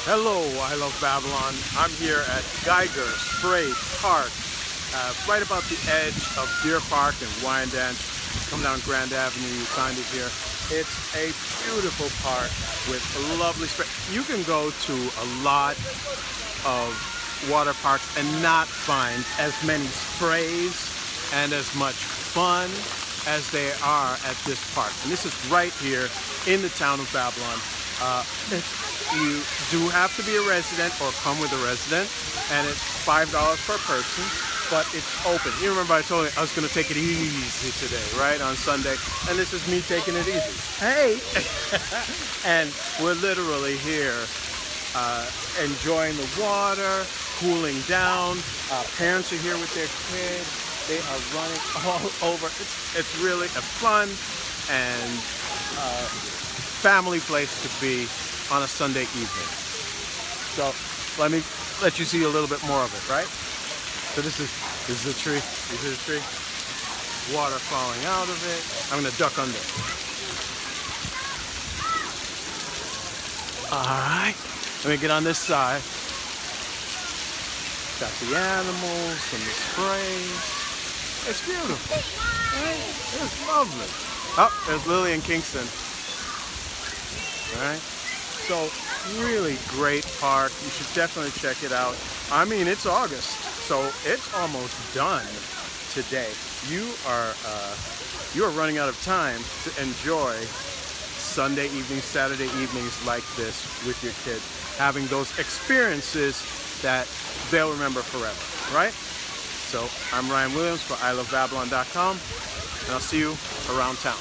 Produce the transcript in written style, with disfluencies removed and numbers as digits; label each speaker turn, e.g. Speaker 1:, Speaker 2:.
Speaker 1: Hello, I love Babylon. I'm here at Geiger Spray Park, right about the edge of Deer Park and Wyandanch. Come down Grand Avenue, you find it here. It's a beautiful park with a lovely spray. You can go to a lot of water parks and not find as many sprays and as much fun as they are at this park. And this is right here in the town of Babylon. You do have to be a resident or come with a resident, and it's $5 per person, but it's open. You remember I told you I was going to take it easy today, right, on Sunday, and this is me taking it easy. Hey! And we're literally here enjoying the water, cooling down. Parents are here with their kids. They are running all over. It's really a fun and family place to be on a Sunday evening. So let me let you see a little bit more of it, right? So this is the tree. You see the tree? Water falling out of it. I'm gonna duck under. Alright. Let me get on this side. Got the animals and the sprays. It's beautiful. Right? It's lovely. Oh, there's Lily and Kingston. Alright. So really great park. You should definitely check it out. I mean, it's August, so it's almost done today. You are running out of time to enjoy Sunday evenings, Saturday evenings like this with your kids, having those experiences that they'll remember forever, right? So I'm Ryan Williams for ilovebabylon.com, and I'll see you around town.